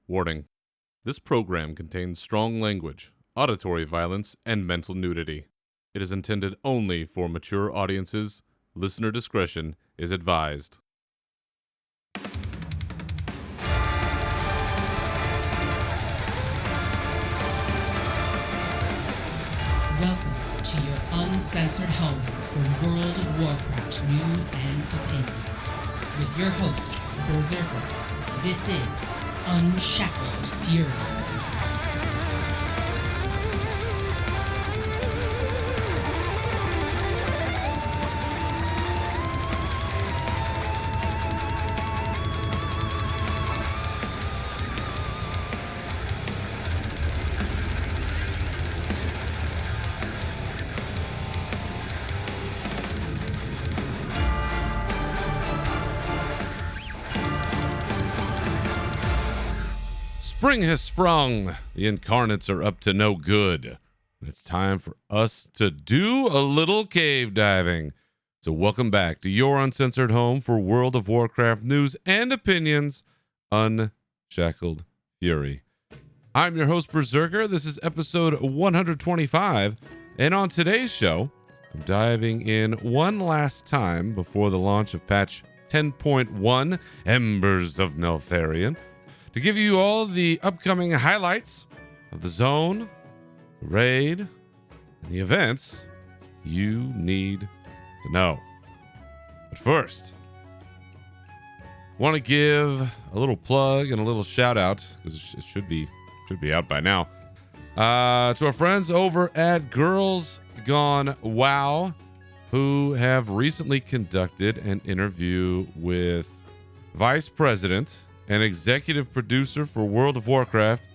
Warning: this program contains strong language, auditory violence, and mental nudity. It is intended only for mature audiences. Listener discretion is advised. Welcome to your uncensored home for World of Warcraft news and opinions. With your host, Berserker, this is Unshackled Fury. Spring has sprung. The incarnates are up to no good. And it's time for us to do a little cave diving. So welcome back to your uncensored home for World of Warcraft news and opinions, Unshackled Fury. I'm your host, Berserker. This is episode 125. And on today's show, I'm diving in one last time before the launch of patch 10.1, Embers of Neltharion, to give you all the upcoming highlights of the zone, the raid, and the events you need to know. But first, I want to give a little plug and a little shout out, because it should be out by now, to our friends over at Girls Gone WoW, who have recently conducted an interview with Vice President and executive producer for World of Warcraft,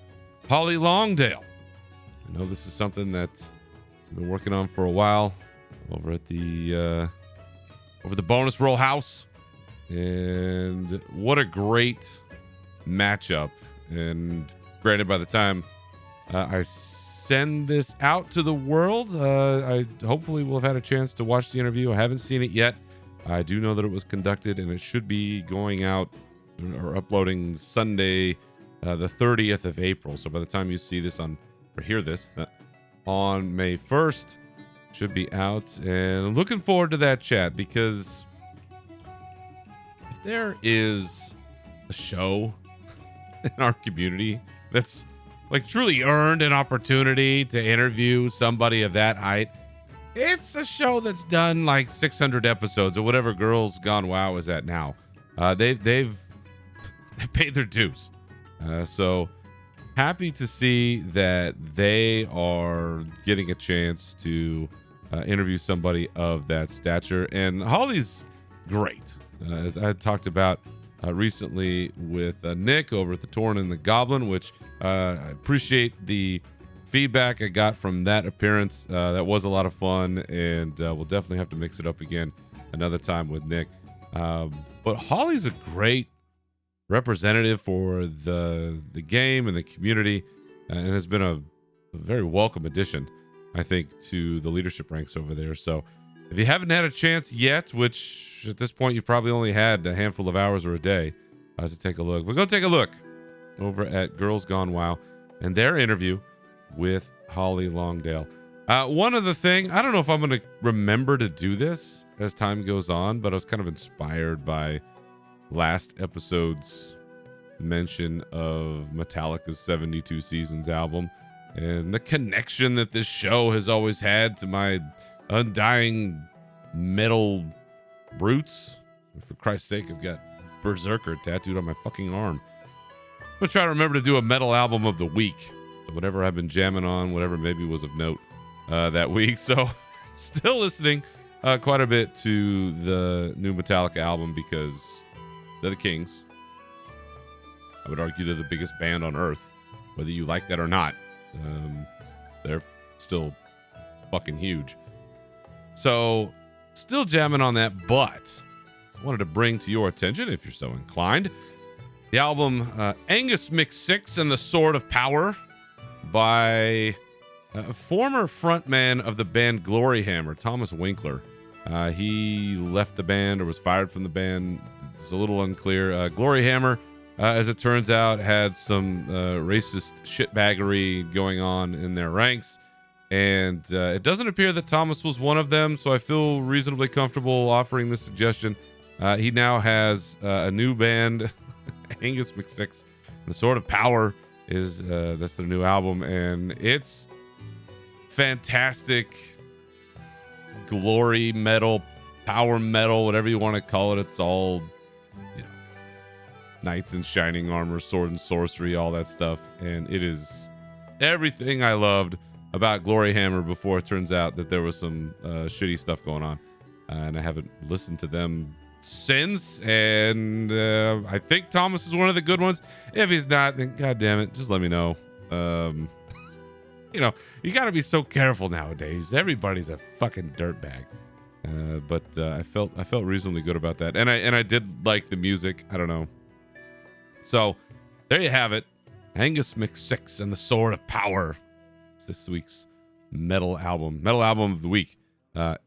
Holly Longdale. I know this is something that I've been working on for a while over at the bonus roll house, and what a great matchup. And granted, by the time I send this out to the world, I hopefully will have had a chance to watch the interview. I haven't seen it yet. I do know that it was conducted, and it should be going out or uploading Sunday, the 30th of April. So by the time you see this or hear this on May 1st, should be out. And looking forward to that chat, because if there is a show in our community that's like truly earned an opportunity to interview somebody of that height, it's a show that's done like 600 episodes or whatever Girls Gone WoW is at now. They've paid their dues. So happy to see that they are getting a chance to interview somebody of that stature. And Holly's great. As I talked about recently with Nick over at the Torn and the Goblin, which I appreciate the feedback I got from that appearance. That was a lot of fun, and we'll definitely have to mix it up again another time with Nick. But Holly's a great representative for the game and the community, and has been a very welcome addition, I think, to the leadership ranks over there. So if you haven't had a chance yet, which at this point you probably only had a handful of hours or a day to take a look, but go take a look over at Girls Gone WoW and their interview with Holly Longdale. One other thing, I don't know if I'm going to remember to do this as time goes on, but I was kind of inspired by last episode's mention of Metallica's 72 Seasons album and the connection that this show has always had to my undying metal roots. And for Christ's sake, I've got Berserker tattooed on my fucking arm. I'm gonna try to remember to do a metal album of the week. So whatever I've been jamming on, whatever maybe was of note that week. So still listening quite a bit to the new Metallica album, because they're the Kings. I would argue they're the biggest band on earth, whether you like that or not. They're still fucking huge. So still jamming on that, but I wanted to bring to your attention, if you're so inclined, the album Angus McSix and the Sword of Power by a former frontman of the band Gloryhammer, Thomas Winkler. He left the band or was fired from the band. It's a little unclear. Gloryhammer as it turns out, had some racist shitbaggery going on in their ranks. And it doesn't appear that Thomas was one of them, so I feel reasonably comfortable offering this suggestion. He now has a new band, Angus McSix. The Sword of Power is that's their new album, and it's fantastic glory metal, power metal, whatever you want to call it. It's all, you know, knights in shining armor, sword and sorcery, all that stuff, and it is everything I loved about Glory Hammer before it turns out that there was some shitty stuff going on, and I haven't listened to them since. And I think Thomas is one of the good ones. If he's not, then god damn it, just let me know. You know, you got to be so careful nowadays. Everybody's a fucking dirtbag. But I felt reasonably good about that, and I did like the music. I don't know. So there you have it, Angus McSix and the Sword of Power. It's this week's metal album of the week,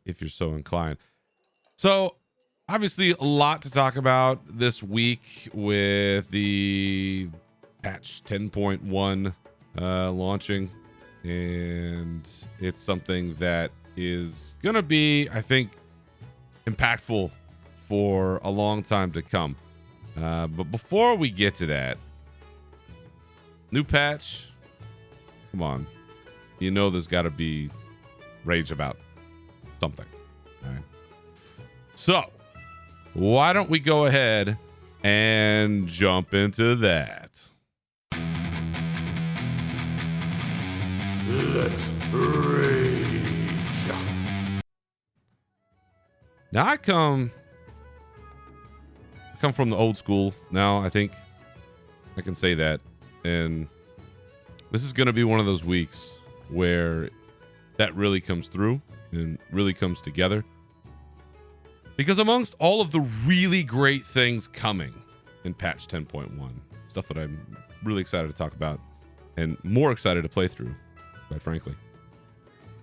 if you're so inclined. So obviously a lot to talk about this week with the patch 10.1 launching, and it's something that is gonna be, I think, impactful for a long time to come. But before we get to that, new patch, come on, you know there's got to be rage about something. All right. So why don't we go ahead and jump into that? Let's rage. Now I come from the old school. Now I think I can say that, and this is going to be one of those weeks where that really comes through and really comes together, because amongst all of the really great things coming in patch 10.1, stuff that I'm really excited to talk about and more excited to play through, quite frankly,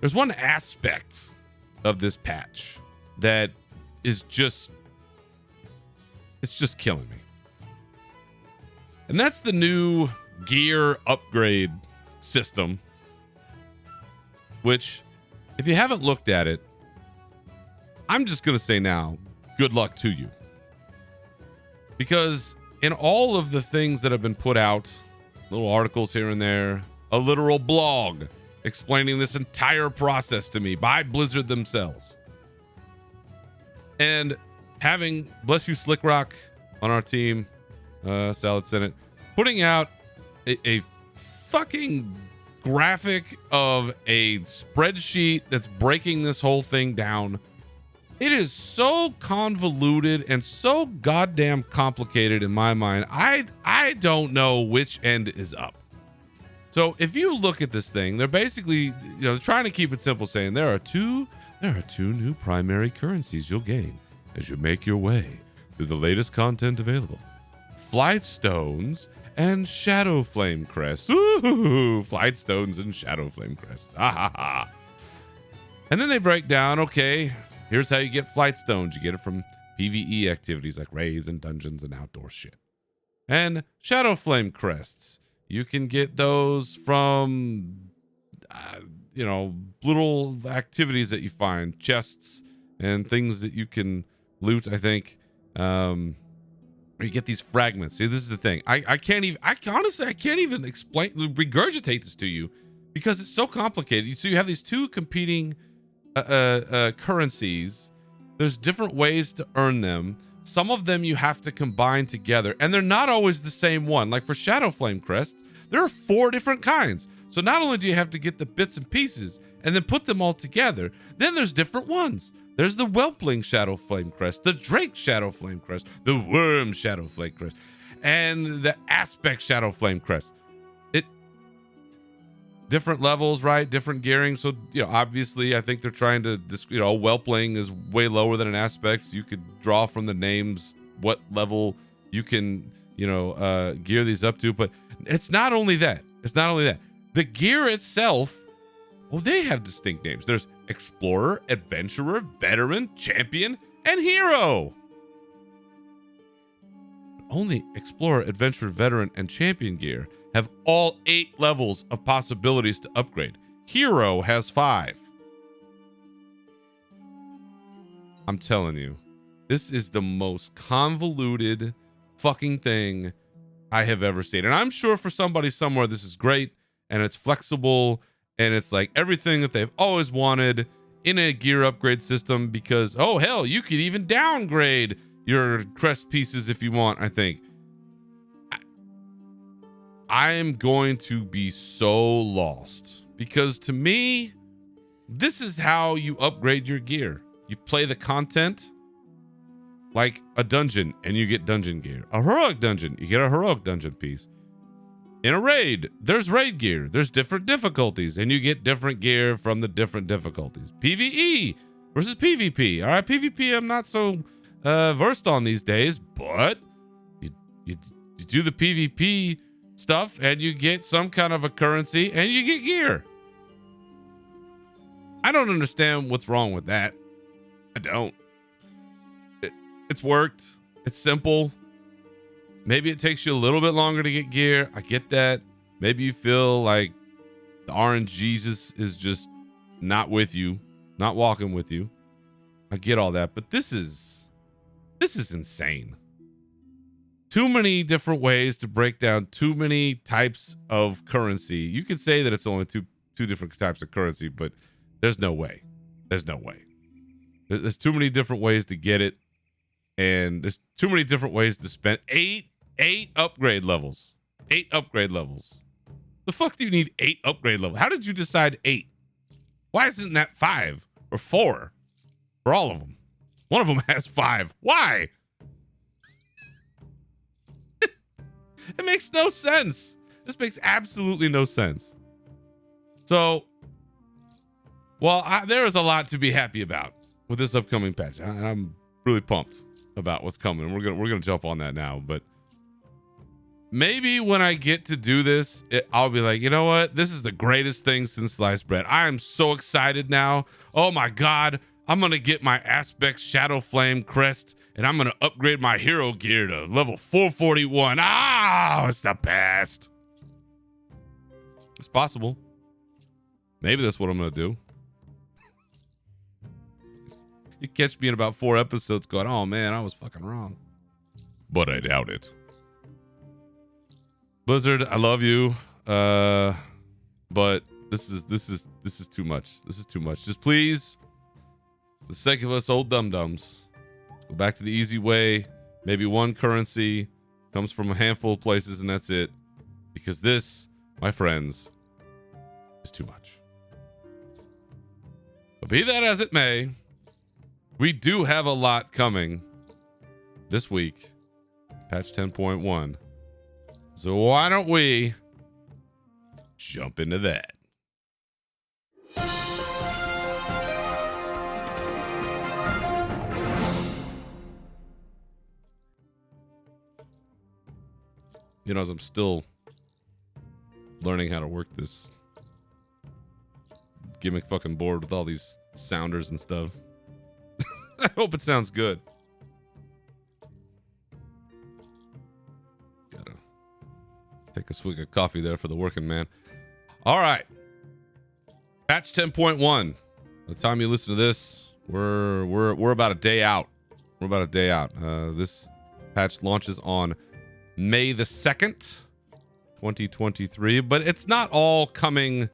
there's one aspect of this patch that is just, it's just killing me. And that's the new gear upgrade system, which, if you haven't looked at it, I'm just going to say now, good luck to you. Because in all of the things that have been put out, little articles here and there, a literal blog explaining this entire process to me by Blizzard themselves, and having, bless you, Slickrock on our team, Salad Senate, putting out a fucking graphic of a spreadsheet that's breaking this whole thing down. It is so convoluted and so goddamn complicated in my mind. I don't know which end is up. So if you look at this thing, they're basically, they're trying to keep it simple, saying there are two new primary currencies you'll gain as you make your way through the latest content available: Flight Stones and Shadow Flame Crests. Ooh, Flight Stones and Shadow Flame Crests. Ha ha ha. And then they break down, okay, here's how you get Flight Stones. You get it from PvE activities like raids and dungeons and outdoor shit. And Shadow Flame Crests, you can get those from, little activities that you find, chests and things that you can loot, I think. You get these fragments. See, this is the thing. I can't even regurgitate this to you because it's so complicated. So you have these two competing currencies. There's different ways to earn them. Some of them you have to combine together, and they're not always the same one. Like for Shadow Flame Crest, there are 4 different kinds. So not only do you have to get the bits and pieces and then put them all together, then there's different ones. There's the Whelpling Shadow Flame Crest, the Drake Shadow Flame Crest, the Worm Shadow Flame Crest, and the Aspect Shadow Flame Crest. Different levels, right? Different gearing. So, obviously, I think they're trying to, Whelpling is way lower than an Aspect. So you could draw from the names what level you can, gear these up to. But it's not only that. The gear itself, they have distinct names. There's Explorer, Adventurer, Veteran, Champion, and Hero. only Explorer, Adventurer, Veteran, and Champion gear have all 8 levels of possibilities to upgrade. Hero has 5. I'm telling you, this is the most convoluted fucking thing I have ever seen. And I'm sure for somebody somewhere, this is great and it's flexible and it's like everything that they've always wanted in a gear upgrade system because, oh, hell, you could even downgrade your crest pieces if you want, I think. I am going to be so lost because to me, this is how you upgrade your gear. You play the content like a dungeon and you get dungeon gear. A heroic dungeon, you get a heroic dungeon piece. In a raid, there's raid gear. There's different difficulties and you get different gear from the different difficulties. PvE versus PvP. All right, PvP I'm not so versed on these days, but you do the PvP stuff and you get some kind of a currency and you get gear. I don't understand what's wrong with that. I don't. It's worked. It's simple. Maybe it takes you a little bit longer to get gear. I get that. Maybe you feel like the orange Jesus is just not with you, not walking with you. I get all that, but this is insane. Too many different ways to break down too many types of currency. You could say that it's only two different types of currency, but there's no way. There's no way. There's too many different ways to get it. And there's too many different ways to spend eight upgrade levels. 8 upgrade levels. The fuck do you need 8 upgrade levels? How did you decide 8? Why isn't that 5 or 4 for all of them? One of them has 5. Why? It makes no sense. This makes absolutely no sense. So, well, there is a lot to be happy about with this upcoming patch. I'm really pumped about what's coming. We're gonna jump on that now, but maybe when I get to do this, I'll be like, you know what? This is the greatest thing since sliced bread. I am so excited now. Oh my God. I'm going to get my Aspect Shadow Flame crest and I'm going to upgrade my hero gear to level 441. It's the best. It's possible. Maybe that's what I'm going to do. You catch me in about 4 episodes going, oh man, I was fucking wrong. But I doubt it. Blizzard, I love you. But this is too much. This is too much. Just please, for the sake of us old dum-dums, go back to the easy way. Maybe one currency comes from a handful of places and that's it. Because this, my friends, is too much. But be that as it may, we do have a lot coming this week. Patch 10.1. So why don't we jump into that? You know, as I'm still learning how to work this gimmick fucking board with all these sounders and stuff. I hope it sounds good. Gotta take a swig of coffee there for the working man. All right. Patch 10.1. By the time you listen to this, we're about a day out. We're about a day out. This patch launches on May the 2nd, 2023, but it's not all coming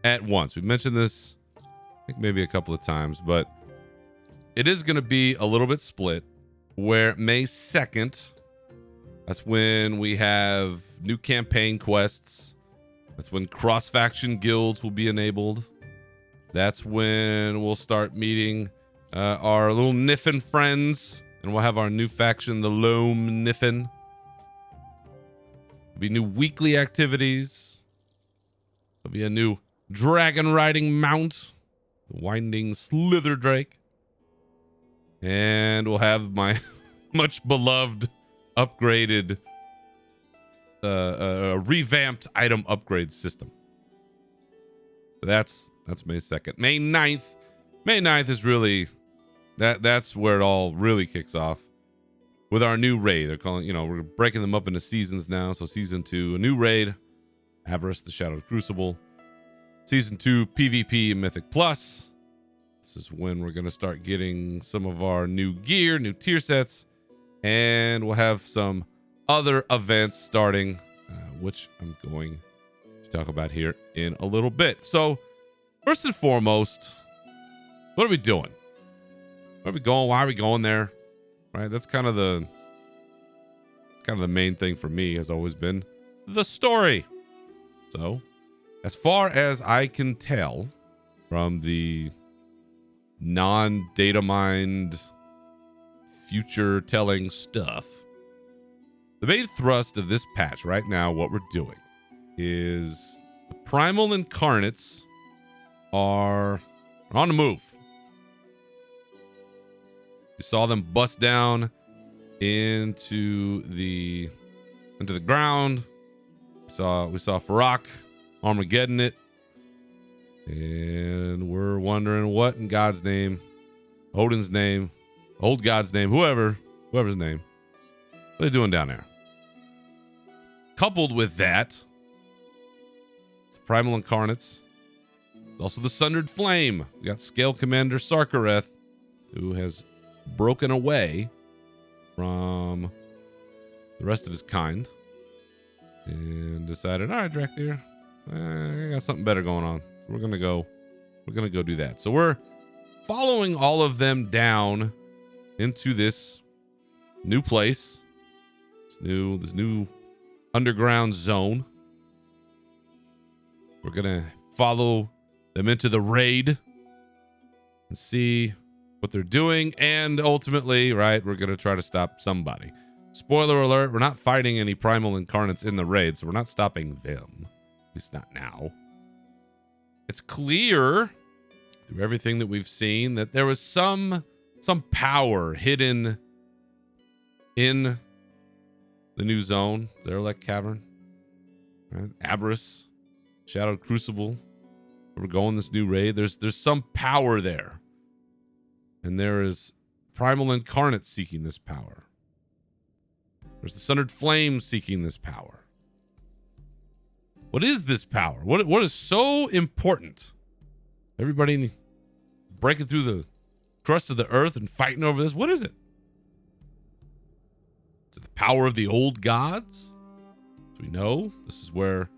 at once. We mentioned this, I think maybe a couple of times, but it is going to be a little bit split where May 2nd, that's when we have new campaign quests. That's when cross-faction guilds will be enabled. That's when we'll start meeting our little Niffin friends, and we'll have our new faction, the Loam Niffin. There'll be new weekly activities. There'll be a new dragon riding mount, the Winding Slither Drake. And we'll have my much beloved upgraded revamped item upgrade system. That's May 2nd. May 9th is really that's where it all really kicks off. with our new raid. They're calling, we're breaking them up into seasons now. So season 2, a new raid, Avarice, the Shadowed Crucible. Season 2, PvP Mythic Plus. This is when we're going to start getting some of our new gear, new tier sets, and we'll have some other events starting, which I'm going to talk about here in a little bit. So first and foremost, what are we doing? Where are we going? Why are we going there? Right? That's kind of the main thing for me has always been the story. So as far as I can tell from the non-data mined future telling stuff, the main thrust of this patch right now, what we're doing is the primal incarnates are on the move. We saw them bust down into the ground. We saw Fyrakk Armageddon it. And we're wondering what in God's name, Odin's name, old God's name, whoever's name, what are they doing down there? Coupled with that, it's the Primal Incarnates. It's also the Sundered Flame. We got Scale Commander Sarkareth, who has broken away from the rest of his kind and decided, all right, Drakthir, I got something better going on. We're gonna go do that. So we're following all of them down into this new place, this new underground zone. We're gonna follow them into the raid and see what they're doing, and ultimately, right, we're gonna try to stop somebody. Spoiler alert, we're not fighting any primal incarnates in the raid, so we're not stopping them. At least not now. It's clear through everything that we've seen that there was some power hidden in the new zone, Zarelek Cavern, right? Avarice, Shadowed Crucible. We're going this new raid. There's some power there, and there is primal incarnate seeking this power. There's the Sundered Flame seeking this power. What is this power? What is so important? Everybody breaking through the crust of the earth and fighting over this. What is it? Is it the power of the old gods? Do we know this is where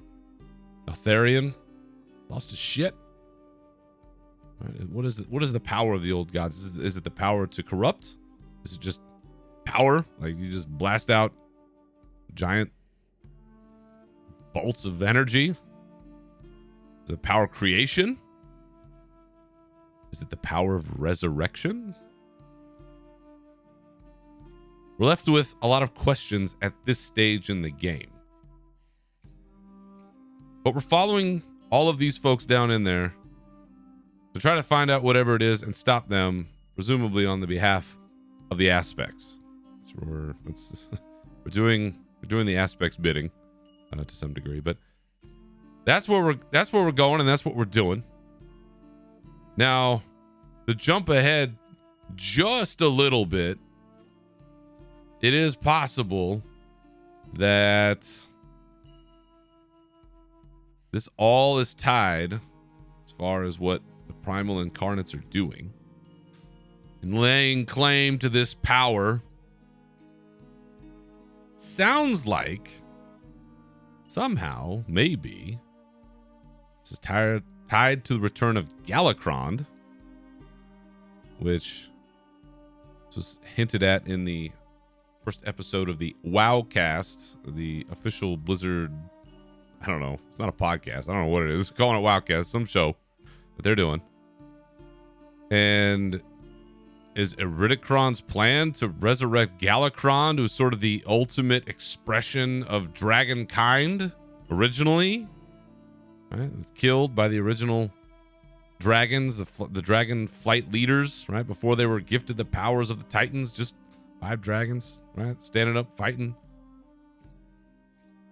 Altharion lost his shit? Right. What is it? What is the power of the old gods? Is it the power to corrupt? Is it just power? Like you just blast out giant bolts of energy? Is it power creation? Is it the power of resurrection? We're left with a lot of questions at this stage in the game. But we're following all of these folks down in there to try to find out whatever it is and stop them, presumably on the behalf of the aspects. So we're doing the aspects bidding to some degree, but that's where we're going, and that's what we're doing. Now, to jump ahead just a little bit, it is possible that this all is tied as far as what the primal incarnates are doing and laying claim to this power. Sounds like somehow, maybe, this is tied to the return of Galakrond, which was hinted at in the first episode of the WoWcast, the official Blizzard, I don't know, it's not a podcast, I don't know what it is, calling it WoWcast, some show that they're doing. And is Iridikron's plan to resurrect Galakrond, who's sort of the ultimate expression of dragonkind originally? Right? It was killed by the original dragons, the dragon flight leaders, right? Before they were gifted the powers of the Titans, just 5 dragons, right? Standing up, fighting.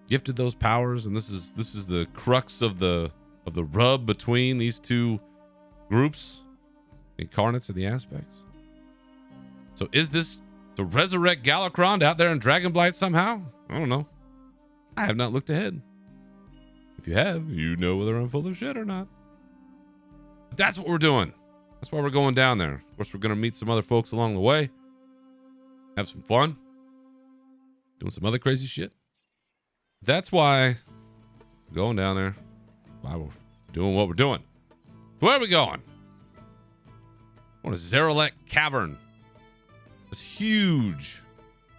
Gifted those powers, and this is the crux of the rub between these two groups, the incarnates and the aspects. So is this to resurrect Galakrond out there in Dragonblight somehow? I don't know. I have not looked ahead. If you have, you know whether I'm full of shit or not. But that's what we're doing. That's why we're going down there. Of course, we're going to meet some other folks along the way. Have some fun. Doing some other crazy shit. That's why we're going down there. Why we're doing what we're doing. Where are we going? We're to Zarelek Cavern. This huge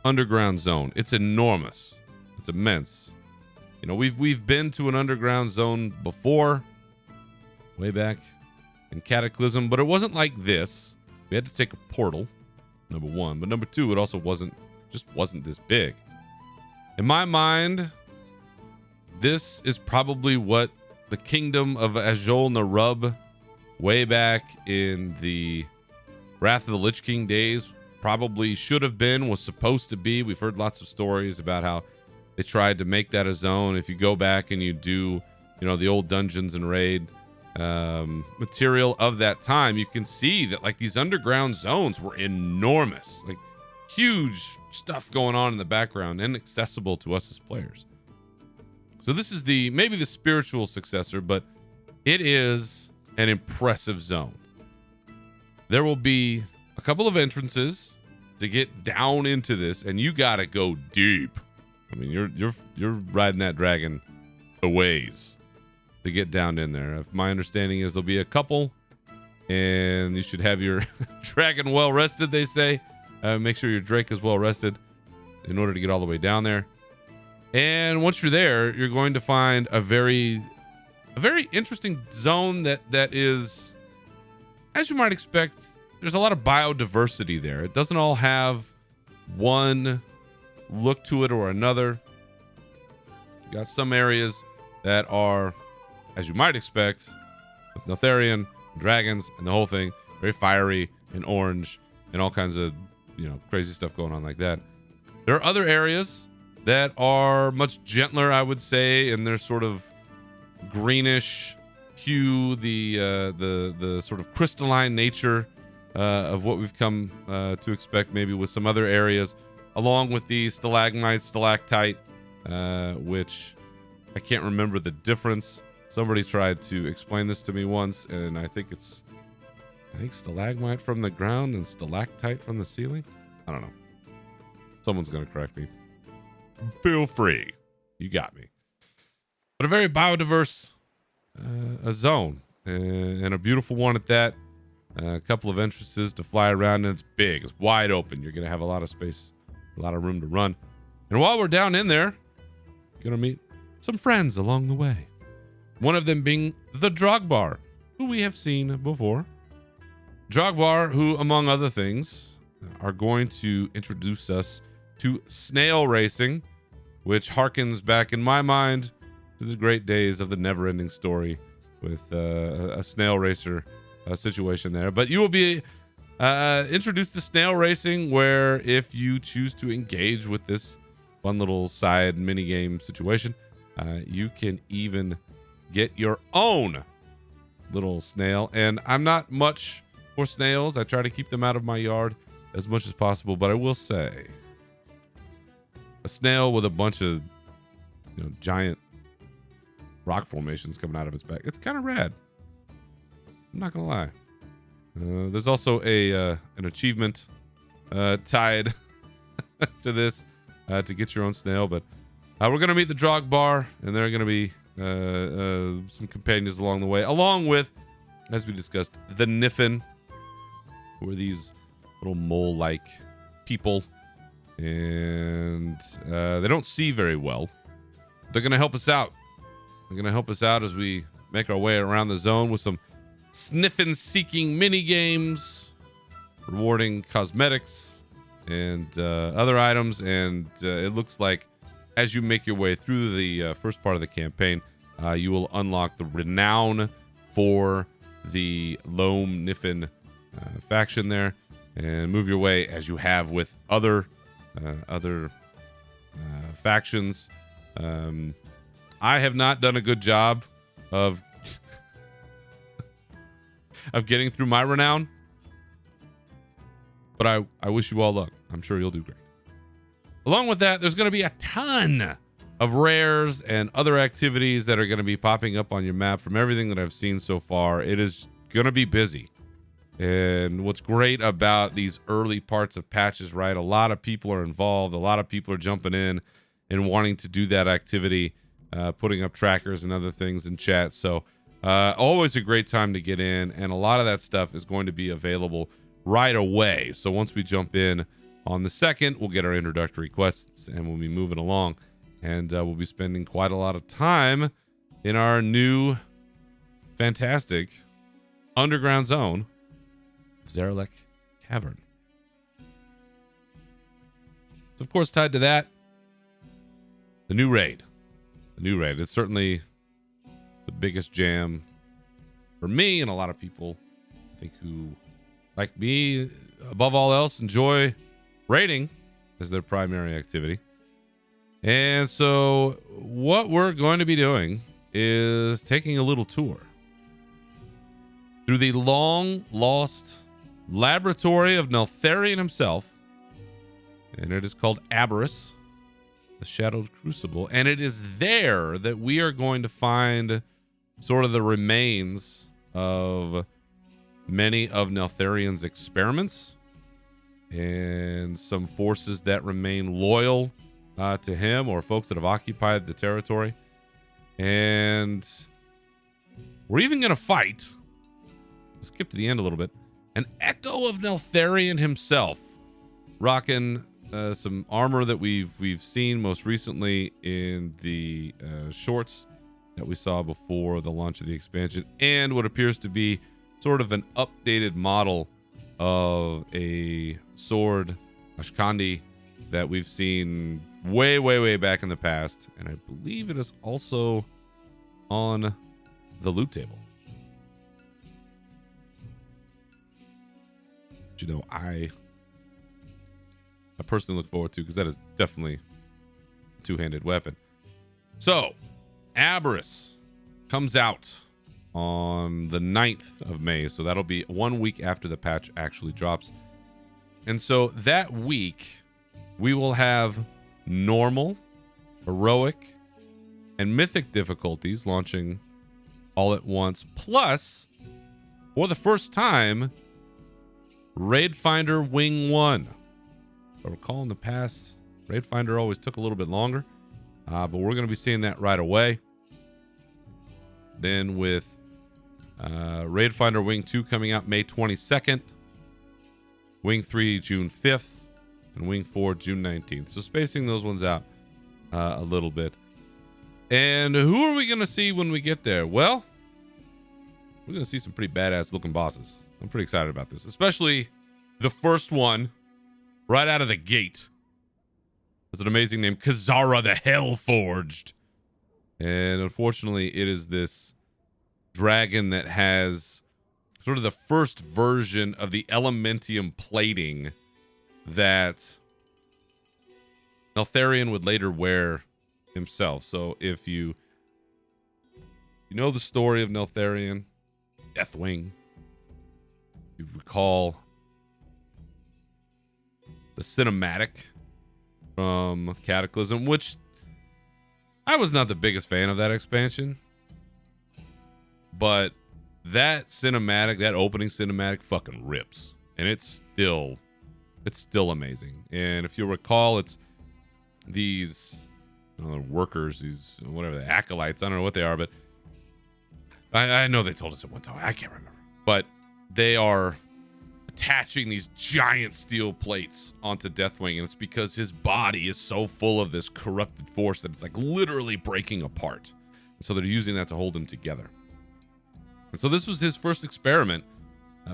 underground zone. It's enormous. It's immense. You know, we've been to an underground zone before, way back in Cataclysm, but it wasn't like this. We had to take a portal, number one, but number two, it also wasn't this big. In my mind, this is probably what the kingdom of Azjol Narub, way back in the Wrath of the Lich King days, probably should have been, was supposed to be. We've heard lots of stories about how they tried to make that a zone. If you go back and you do, you know, the old Dungeons and Raid material of that time, you can see that like these underground zones were enormous, like huge stuff going on in the background, inaccessible to us as players. So this is maybe the spiritual successor, but it is an impressive zone. There will be a couple of entrances to get down into this, and you gotta go deep. I mean, you're riding that dragon a ways to get down in there. If my understanding is there'll be a couple, and you should have your dragon well rested, they say. Make sure your Drake is well rested in order to get all the way down there. And once you're there, you're going to find a very interesting zone that is, as you might expect, there's a lot of biodiversity there. It doesn't all have one look to it or another. You got some areas that are, as you might expect, with Notherian, dragons, and the whole thing, very fiery and orange and all kinds of, you know, crazy stuff going on like that. There are other areas that are much gentler, I would say, in their sort of greenish hue, the sort of crystalline nature of what we've come to expect maybe with some other areas, along with the stalagmite, stalactite, which I can't remember the difference. Somebody tried to explain this to me once, and I think stalagmite from the ground and stalactite from the ceiling. I don't know. Someone's going to correct me. Feel free. You got me. But a very biodiverse a zone, and a beautiful one at that. A couple of entrances to fly around, and it's big. It's wide open. You're going to have a lot of space, a lot of room to run. And while we're down in there, you're going to meet some friends along the way. One of them being the Drogbar, who we have seen before. Drogbar, who, among other things, are going to introduce us to snail racing, which harkens back in my mind to the great days of the never-ending story with a snail racer situation there. But you will be introduced to snail racing, where if you choose to engage with this fun little side mini-game situation, you can even get your own little snail. And I'm not much for snails. I try to keep them out of my yard as much as possible, but I will say a snail with a bunch of, you know, giant rock formations coming out of its back, it's kind of rad. I'm not gonna lie. There's also an achievement tied to this to get your own snail, but we're gonna meet the Drogbar, and there are gonna be some companions along the way, along with, as we discussed, the Niffin, who are these little mole-like people, and they don't see very well. They're gonna help us out. They're gonna help us out as we make our way around the zone with some sniffin-seeking mini games, rewarding cosmetics and other items. And it looks like as you make your way through the first part of the campaign, you will unlock the renown for the Loam Niffin faction there, and move your way as you have with other factions. I have not done a good job of getting through my renown, but I wish you all luck. I'm sure you'll do great. Along with that, there's going to be a ton of rares and other activities that are going to be popping up on your map. From everything that I've seen so far, it is going to be busy. And what's great about these early parts of patches, right? A lot of people are involved. A lot of people are jumping in and wanting to do that activity, putting up trackers and other things in chat. So always a great time to get in. And a lot of that stuff is going to be available right away. So once we jump in on the 2nd, we'll get our introductory quests and we'll be moving along. And we'll be spending quite a lot of time in our new fantastic underground zone, Fyrakk Cavern. So of course, tied to that, the new raid. The new raid. It's certainly the biggest jam for me and a lot of people, I think, who, like me, above all else, enjoy raiding as their primary activity. And so what we're going to be doing is taking a little tour through the long lost laboratory of Neltharion himself. And it is called Aberrus, the Shadowed Crucible. And it is there that we are going to find sort of the remains of many of Neltharion's experiments and some forces that remain loyal to him, or folks that have occupied the territory. And we're even going to fight, skip to the end a little bit, an echo of Neltharion himself, rocking some armor that we've seen most recently in the shorts that we saw before the launch of the expansion, and what appears to be sort of an updated model of a sword, Ashkandi, that we've seen way back in the past, and I believe it is also on the loot table. Which, you know, I personally look forward to, because that is definitely a two-handed weapon. So Aberrus comes out on the 9th of May, so that'll be 1 week after the patch actually drops. And so that week we will have normal, heroic, and mythic difficulties launching all at once. Plus, for the first time, Raid Finder Wing 1. I recall in the past, Raid Finder always took a little bit longer, but we're going to be seeing that right away. Then with Raid Finder Wing 2 coming out May 22nd, Wing 3 June 5th, and Wing 4 June 19th. So spacing those ones out a little bit. And who are we going to see when we get there? Well, we're going to see some pretty badass looking bosses. I'm pretty excited about this, especially the first one right out of the gate. It's an amazing name, Kazara the Hellforged. And unfortunately, it is this dragon that has sort of the first version of the Elementium plating that Neltharion would later wear himself. So if you know the story of Neltharion, Deathwing, you recall the cinematic from Cataclysm, which I was not the biggest fan of that expansion, but that cinematic, that opening cinematic fucking rips, and it's still amazing. And if you recall, it's these workers, these whatever, the acolytes, I don't know what they are, but I know they told us at one time, I can't remember, but they are attaching these giant steel plates onto Deathwing, and it's because his body is so full of this corrupted force that it's like literally breaking apart. And so they're using that to hold him together. And so this was his first experiment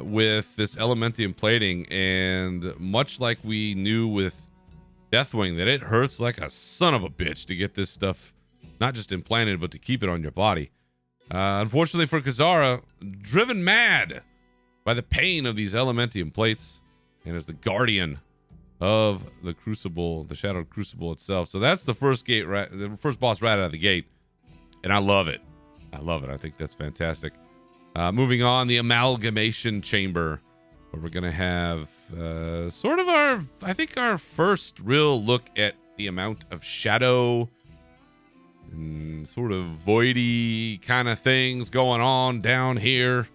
with this Elementium plating, and much like we knew with Deathwing, that it hurts like a son of a bitch to get this stuff not just implanted, but to keep it on your body. Unfortunately for Kazara, driven mad by the pain of these Elementium plates, and as the guardian of the Crucible, the Shadowed Crucible itself. So that's the first gate, right? The first boss right out of the gate, and I love it. I love it. I think that's fantastic. Moving on, the Amalgamation Chamber, where we're gonna have sort of our first real look at the amount of shadow and sort of voidy kind of things going on down here.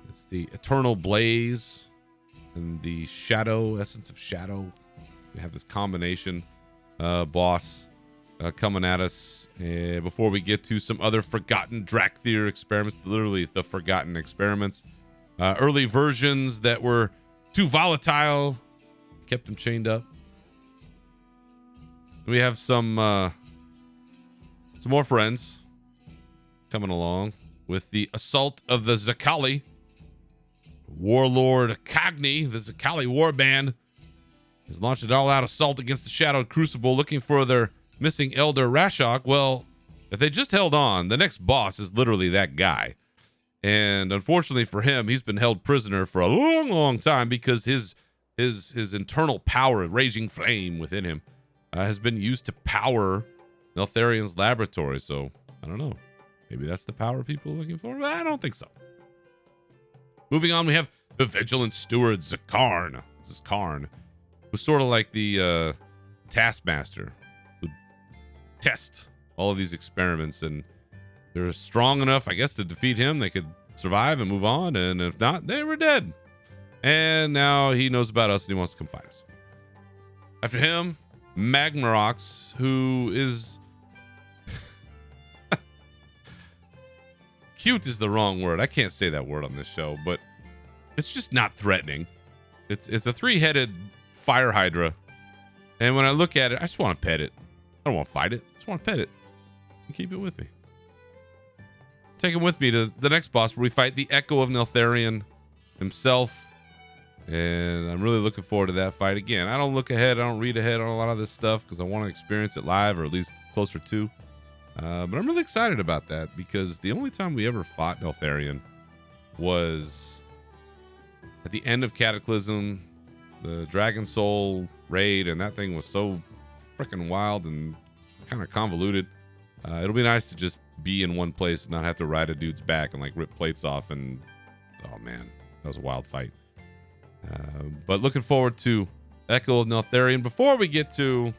It's the eternal blaze and the shadow, essence of shadow. We have this combination boss coming at us before we get to some other forgotten Drakthir experiments, literally the forgotten experiments. Early versions that were too volatile, kept them chained up. We have some more friends coming along with the assault of the Zakali. Warlord Kagni, the Zakali warband, has launched an all-out assault against the Shadowed Crucible, looking for their missing Elder Rashok. Well, if they just held on, the next boss is literally that guy. And unfortunately for him, he's been held prisoner for a long, long time because his internal power, raging flame within him, has been used to power Neltharion's laboratory. So, I don't know. Maybe that's the power people are looking for? But I don't think so. Moving on, we have the Vigilant Steward, Zakarn. This is Karn, who's sort of like the Taskmaster, who test all of these experiments, and they're strong enough, I guess, to defeat him. They could survive and move on, and if not, they were dead. And now he knows about us, and he wants to come fight us. After him, Magmarox, who is... cute is the wrong word. I can't say that word on this show, but it's just not threatening. It's a three-headed fire hydra, and when I look at it, I just want to pet it. I don't want to fight it. I just want to pet it and keep it with me. Take him with me to the next boss, where we fight the Echo of Neltharion himself, and I'm really looking forward to that fight. Again, I don't look ahead. I don't read ahead on a lot of this stuff because I want to experience it live, or at least closer to. But I'm really excited about that because the only time we ever fought Neltharion was at the end of Cataclysm, the Dragon Soul raid, and that thing was so freaking wild and kind of convoluted. It'll be nice to just be in one place and not have to ride a dude's back and like rip plates off. And oh man, that was a wild fight. But looking forward to Echo of Neltharion before we get to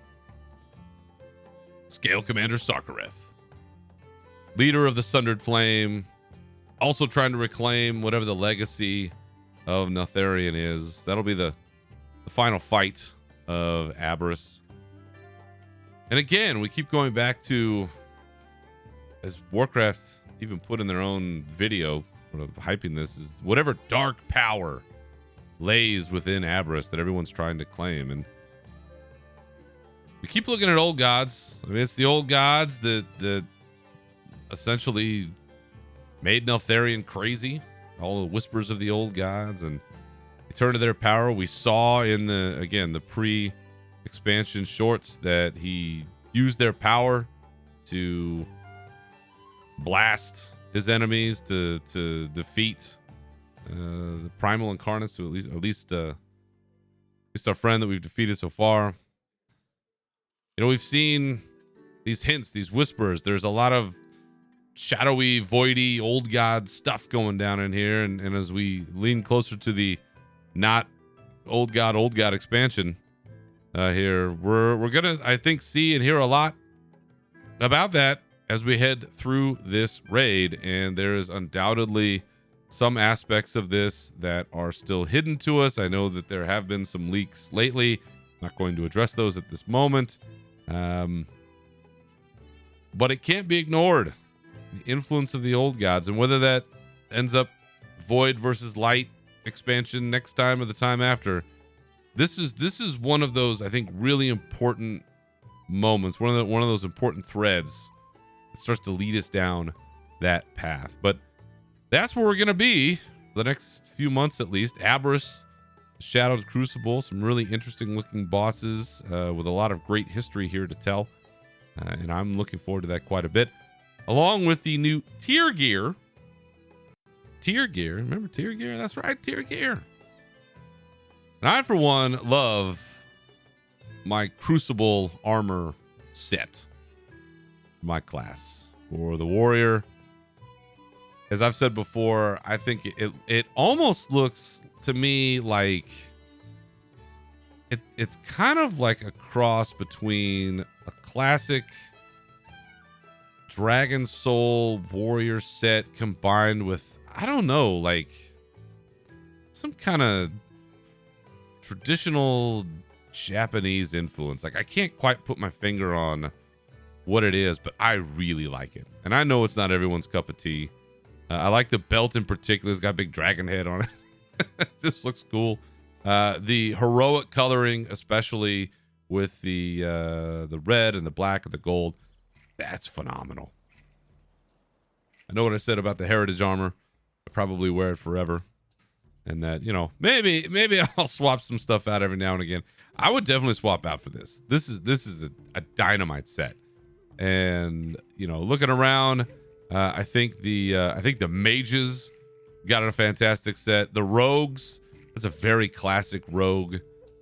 Scale Commander Sarkareth, leader of the Sundered Flame, also trying to reclaim whatever the legacy of Neltharion is. That'll be the final fight of Aberrus. And again, we keep going back to, as Warcraft even put in their own video, sort of hyping this, is whatever dark power lays within Aberrus that everyone's trying to claim. And we keep looking at old gods. I mean, it's the old gods that essentially made Neltharion crazy. All the whispers of the old gods, and they turned to their power. We saw in the pre-expansion shorts that he used their power to blast his enemies, to defeat the primal incarnates, to at least our friend that we've defeated so far. You know, we've seen these hints, these whispers. There's a lot of shadowy, voidy, old god stuff going down in here, and as we lean closer to the not old god expansion here, we're gonna, I think, see and hear a lot about that as we head through this raid. And there is undoubtedly some aspects of this that are still hidden to us. I know that there have been some leaks lately. Not going to address those at this moment, but it can't be ignored. The influence of the old gods, and whether that ends up void versus light expansion next time or the time after, this is one of those, I think, really important moments, one of those important threads that starts to lead us down that path. But that's where we're gonna be for the next few months, at least. Aberrus, Shadowed Crucible, some really interesting looking bosses with a lot of great history here to tell, and I'm looking forward to that quite a bit, along with the new tier gear. Remember tier gear? That's right, tier gear. And I, for one, love my Crucible armor set, my class. For the warrior, as I've said before, I think it almost looks to me like it's kind of like a cross between a classic Dragon Soul Warrior set combined with, I don't know, like some kind of traditional Japanese influence. Like, I can't quite put my finger on what it is, but I really like it. And I know it's not everyone's cup of tea. I like the belt in particular. It's got a big dragon head on it. This looks cool. The heroic coloring, especially with the red and the black and the gold, that's phenomenal. I know what I said about the heritage armor. I probably wear it forever. And that, you know, maybe I'll swap some stuff out every now and again. I would definitely swap out for this. This is a dynamite set. And, you know, looking around, I think the mages got a fantastic set. The rogues, it's a very classic rogue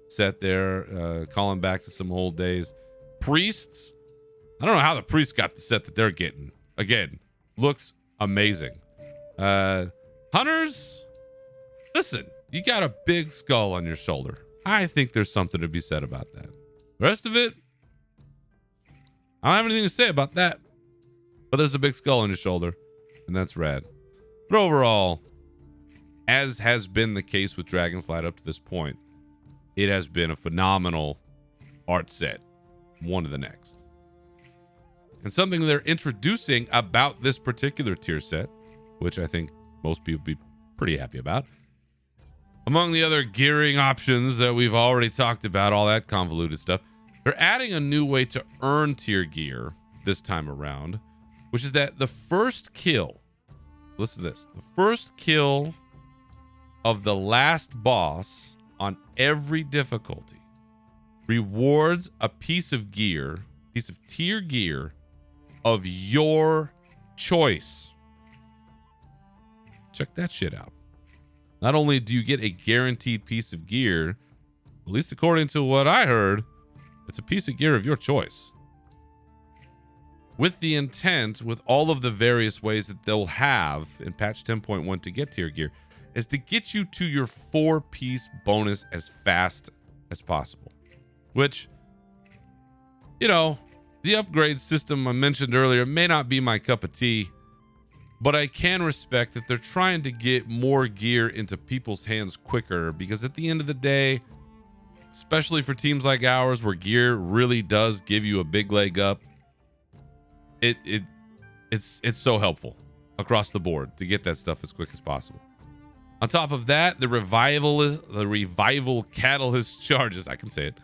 set there, calling back to some old days. Priests, I don't know how the priests got the set that they're getting. Again, looks amazing. Hunters, listen, you got a big skull on your shoulder. I think there's something to be said about that. The rest of it, I don't have anything to say about that. But there's a big skull on your shoulder, and that's rad. But overall, as has been the case with Dragonflight up to this point, it has been a phenomenal art set, one to the next. And something they're introducing about this particular tier set, which I think most people would be pretty happy about. Among the other gearing options that we've already talked about, all that convoluted stuff, they're adding a new way to earn tier gear this time around, which is that the first kill, listen to this, the first kill of the last boss on every difficulty rewards a piece of gear, piece of tier gear of your choice. Check that shit out. Not only do you get a guaranteed piece of gear, at least according to what I heard, it's a piece of gear of your choice. With the intent, with all of the various ways that they'll have in patch 10.1 to get tier gear, is to get you to your 4-piece bonus as fast as possible. Which, you know, the upgrade system I mentioned earlier may not be my cup of tea, but I can respect that they're trying to get more gear into people's hands quicker, because at the end of the day, especially for teams like ours where gear really does give you a big leg up, it's so helpful across the board to get that stuff as quick as possible. On top of that, the revival catalyst charges, I can say it,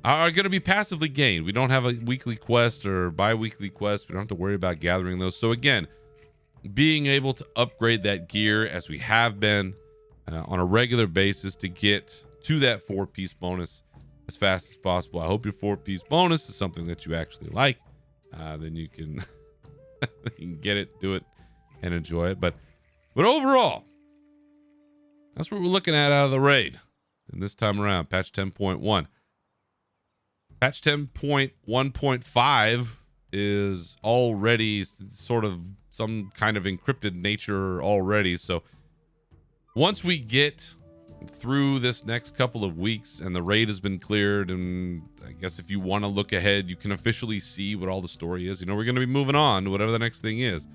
are going to be passively gained. We don't have a weekly quest or bi-weekly quest. We don't have to worry about gathering those. So again, being able to upgrade that gear as we have been on a regular basis to get to that 4-piece bonus as fast as possible. I hope your 4-piece bonus is something that you actually like. Then you can, you can get it, do it, and enjoy it. But overall, that's what we're looking at out of the raid. And this time around, patch 10.1. Patch 10.1.5 is already sort of some kind of encrypted nature already. So once we get through this next couple of weeks and the raid has been cleared, and I guess if you want to look ahead, you can officially see what all the story is. You know, we're going to be moving on to whatever the next thing is.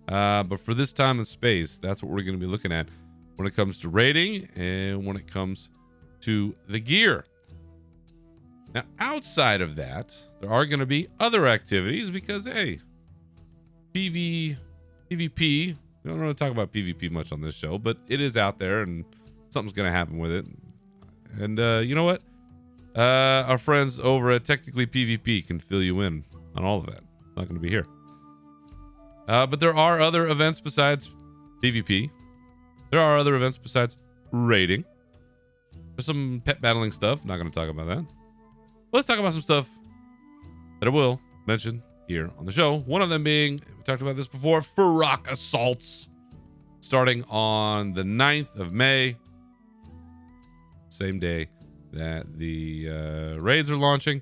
But for this time and space, that's what we're going to be looking at when it comes to raiding and when it comes to the gear. Now, outside of that, there are going to be other activities because, hey, PvP, we don't really talk about PvP much on this show, but it is out there and something's going to happen with it. And you know what? Our friends over at Technically PvP can fill you in on all of that. Not going to be here. But there are other events besides PvP. There are other events besides raiding. There's some pet battling stuff. Not going to talk about that. Let's talk about some stuff that I will mention here on the show. One of them being, we talked about this before, Fyrakk assaults starting on the 9th of May. Same day that the raids are launching.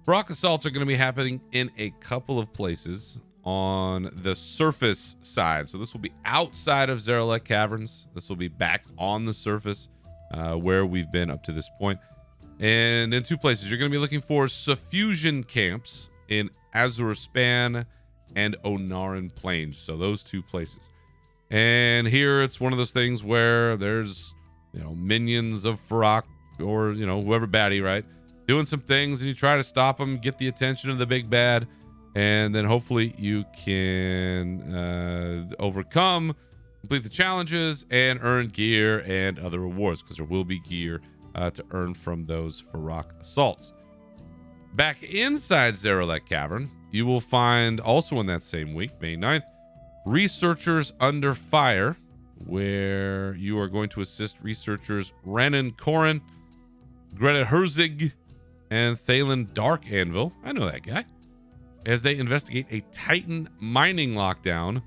Fyrakk assaults are going to be happening in a couple of places on the surface side. So this will be outside of Zarelek Caverns. This will be back on the surface where we've been up to this point. And in 2 places, you're going to be looking for suffusion camps in Azurspan and Onaran Plains. So those 2 places. And here it's one of those things where there's, minions of Fyrakk or, whoever baddie, right? Doing some things, and you try to stop them, get the attention of the big bad, and then hopefully you can overcome, complete the challenges, and earn gear and other rewards, because there will be gear to earn from those Fyrakk assaults. Back inside Zarelek Cavern, you will find, also in that same week, May 9th, Researchers Under Fire, where you are going to assist researchers Renan Korin, Greta Herzig, and Thalen Dark Anvil, I know that guy, as they investigate a Titan mining lockdown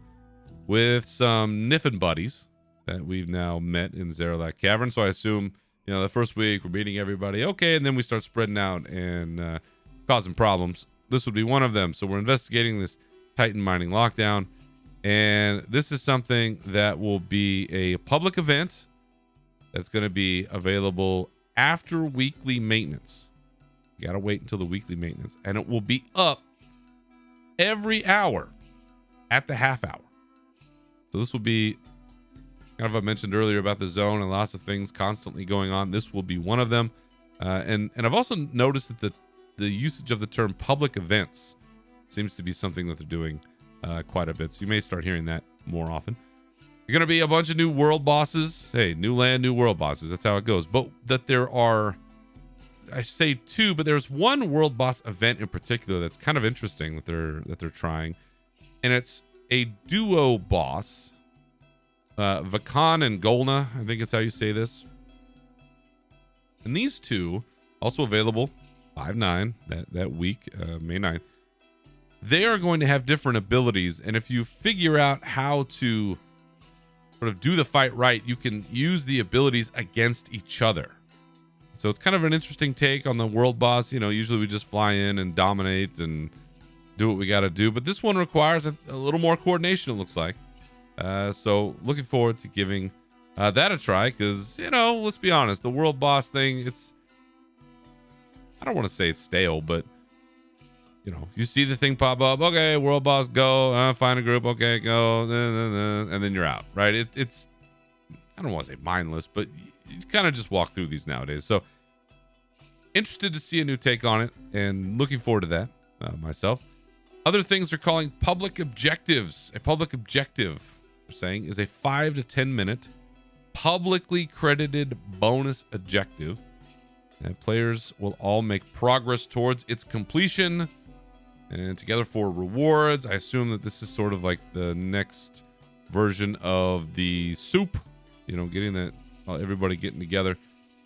with some Niffin buddies that we've now met in Zarelek Cavern. So I assume, the first week we're meeting everybody, okay, and then we start spreading out and causing problems. This would be one of them. So we're investigating this Titan mining lockdown, and this is something that will be a public event that's going to be available after weekly maintenance. You got to wait until the weekly maintenance, and it will be up every hour at the half hour. So this will be kind of, I mentioned earlier about the zone and lots of things constantly going on. This will be one of them. And I've also noticed that the usage of the term public events seems to be something that they're doing quite a bit. So you may start hearing that more often. You're going to be a bunch of new world bosses. Hey, new land, new world bosses. That's how it goes. But that there are, I say 2, but there's one world boss event in particular that's kind of interesting that they're trying, and it's a duo boss, Vakan and Golna, I think is how you say this. And these 2, also available 5/9 that week, May 9th. They are going to have different abilities, and if you figure out how to sort of do the fight right, you can use the abilities against each other. So it's kind of an interesting take on the world boss. Usually we just fly in and dominate and do what we got to do. But this one requires a little more coordination, it looks like. So looking forward to giving that a try because, let's be honest, the world boss thing, I don't want to say it's stale, but, you see the thing pop up. Okay, world boss, go. Find a group. Okay, go. And then you're out, right? It's, I don't want to say mindless, but you kind of just walk through these nowadays. So interested to see a new take on it and looking forward to that myself. Other things they're calling public objectives. A public objective, they're saying, is a 5 to 10 minute publicly credited bonus objective. And players will all make progress towards its completion and together for rewards. I assume that this is sort of like the next version of the soup, getting that, everybody getting together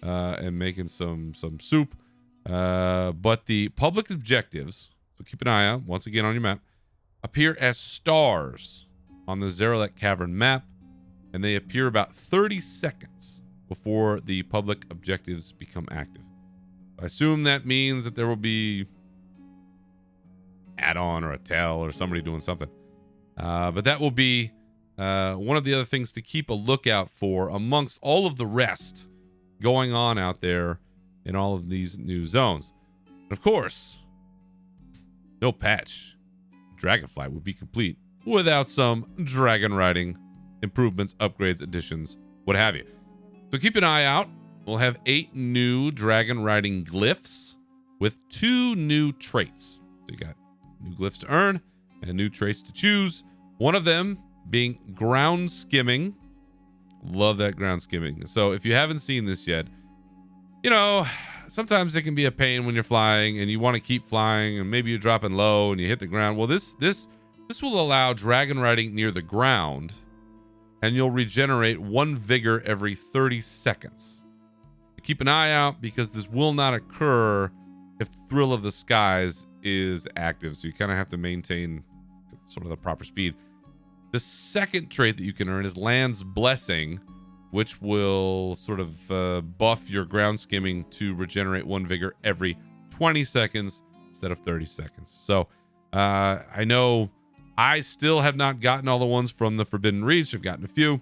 and making some soup. But the public objectives, so keep an eye out, once again on your map, appear as stars on the Zarelek Cavern map, and they appear about 30 seconds before the public objectives become active. I assume that means that there will be add-on or a tell or somebody doing something. But that will be one of the other things to keep a lookout for amongst all of the rest going on out there in all of these new zones. And of course, no patch Dragonflight would be complete without some dragon riding improvements, upgrades, additions, what have you. So keep an eye out. We'll have 8 new dragon riding glyphs with 2 new traits. So you got new glyphs to earn and new traits to choose. One of them being ground skimming. Love that ground skimming. So if you haven't seen this yet, sometimes it can be a pain when you're flying and you want to keep flying and maybe you're dropping low and you hit the ground. Well, this will allow dragon riding near the ground, and you'll regenerate 1 vigor every 30 seconds. Keep an eye out because this will not occur if Thrill of the Skies is active. So you kind of have to maintain sort of the proper speed. The second trait that you can earn is Land's Blessing, which will sort of buff your ground skimming to regenerate 1 vigor every 20 seconds instead of 30 seconds. So I know I still have not gotten all the ones from the Forbidden Reach. I've gotten a few,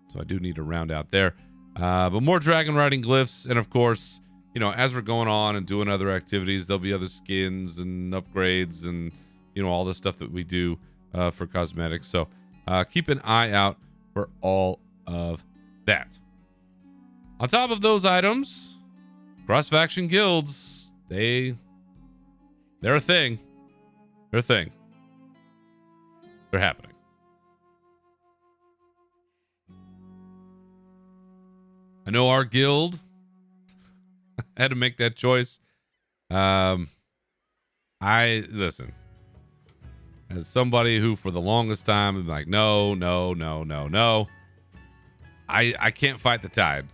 so I do need to round out there. But more dragon riding glyphs, and of course, you know, as we're going on and doing other activities, there'll be other skins and upgrades and, you know, all the stuff that we do for cosmetics. So keep an eye out for all of that. On top of those items, cross-faction guilds, they're a thing. They're a thing. They're happening. I know our guild had to make that choice. Listen, as somebody who for the longest time I'm like, no. I can't fight the tide.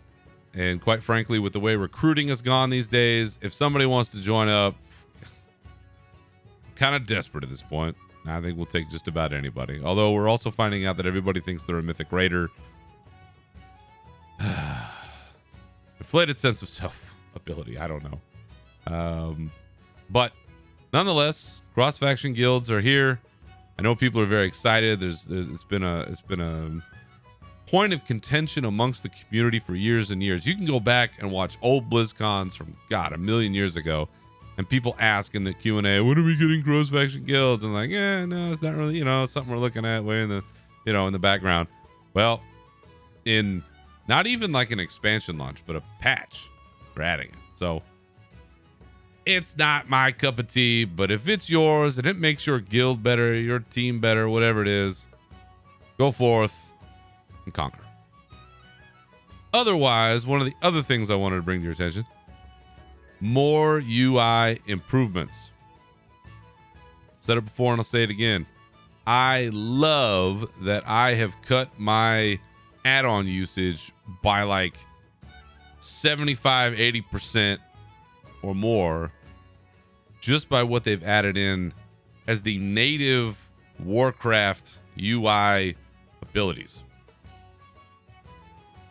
And quite frankly, with the way recruiting has gone these days, if somebody wants to join up, I'm kind of desperate at this point. I think we'll take just about anybody. Although we're also finding out that everybody thinks they're a mythic raider. Inflated sense of self ability. I don't know. But nonetheless, cross faction guilds are here. I know people are very excited. It's been a point of contention amongst the community for years and years. You can go back and watch old BlizzCons from a million years ago, and people ask in the Q&A, when are we getting cross faction guilds? And like, no, it's not really, something we're looking at way in the, in the background. Well, in not even like an expansion launch, but a patch, we're adding it. So it's not my cup of tea, but if it's yours and it makes your guild better, your team better, whatever it is, go forth and conquer. Otherwise, one of the other things I wanted to bring to your attention, more UI improvements. Said it before and I'll say it again. I love that I have cut my add-on usage by like 75-80% or more just by what they've added in as the native Warcraft UI abilities.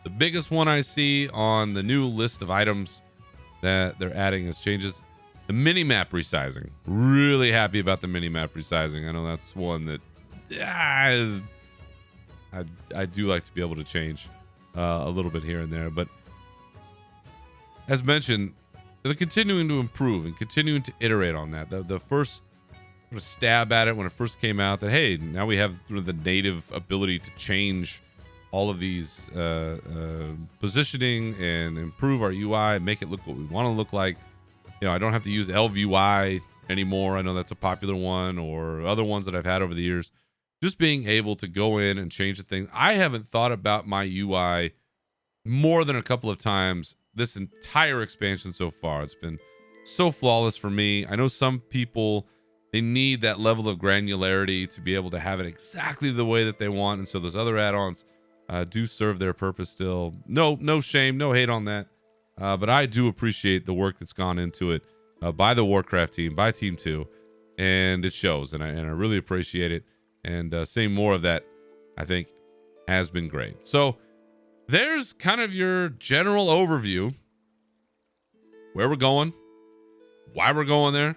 The biggest one I see on the new list of items that they're adding as changes, the mini-map resizing. Really happy about the mini-map resizing. I know that's one that I do like to be able to change a little bit here and there. But as mentioned, they're continuing to improve and continuing to iterate on that. The first sort of stab at it when it first came out, that hey, now we have sort of the native ability to change all of these positioning and improve our UI, make it look what we want to look like. I don't have to use LVUI anymore. I know that's a popular one, or other ones that I've had over the years. Just being able to go in and change the thing. I haven't thought about my UI more than a couple of times this entire expansion so far. It's been so flawless for me. I know some people, they need that level of granularity to be able to have it exactly the way that they want. And so those other add-ons do serve their purpose still. No shame, no hate on that. But I do appreciate the work that's gone into it by the Warcraft team, by Team 2. And it shows, and I really appreciate it. And seeing more of that, I think, has been great. So there's kind of your general overview, where we're going, why we're going there,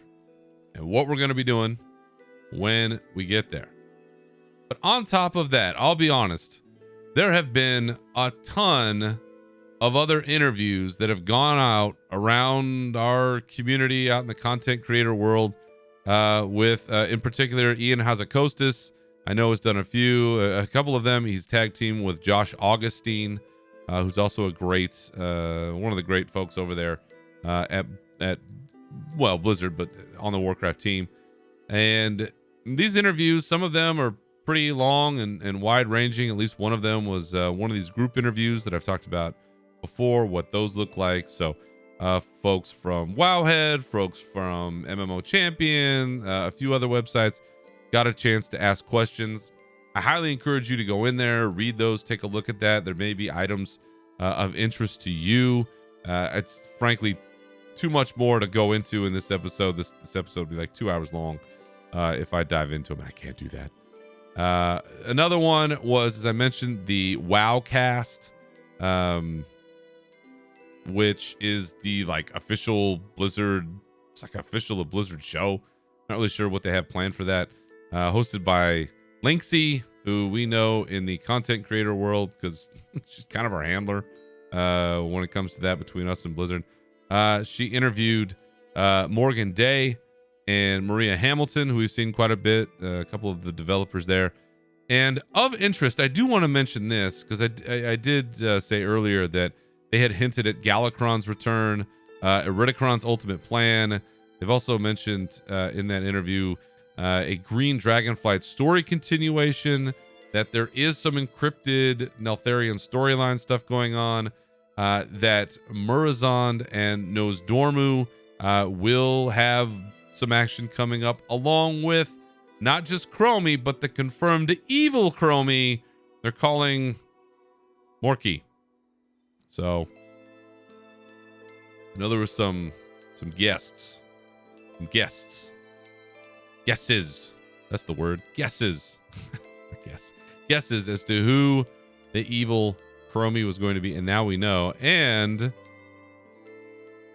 and what we're going to be doing when we get there. But on top of that, I'll be honest, there have been a ton of other interviews that have gone out around our community out in the content creator world with, in particular, Ian Hazakostas. I know has done a couple of them. He's tag team with Josh Augustine, who's also a great, one of the great folks over there at Blizzard, but on the Warcraft team. And these interviews, some of them are pretty long and wide ranging. At least one of them was one of these group interviews that I've talked about before, what those look like. So folks from Wowhead, folks from MMO Champion, a few other websites got a chance to ask questions. I highly encourage you to go in there, read those, take a look at that. There may be items of interest to you. It's frankly too much more to go into in this episode. This episode will be like 2 hours long if I dive into them, and I can't do that. Another one was, as I mentioned, the Wowcast, which is the official Blizzard. It's like an official Blizzard show. Not really sure what they have planned for that. hosted by Linksy, who we know in the content creator world because she's kind of our handler when it comes to that between us and Blizzard. She interviewed Morgan Day and Maria Hamilton, who we've seen quite a bit, a couple of the developers there. And of interest, I do want to mention this because I did say earlier that they had hinted at Galakron's return, Iridikron's ultimate plan. They've also mentioned in that interview a Green Dragonflight story continuation, that there is some encrypted Neltharion storyline stuff going on, that Murazond and Nozdormu will have some action coming up, along with not just Chromie, but the confirmed evil Chromie they're calling Morky. So I know there was some guests. Some guesses. That's the word. Guesses. Guesses as to who the evil Chromie was going to be, and now we know. And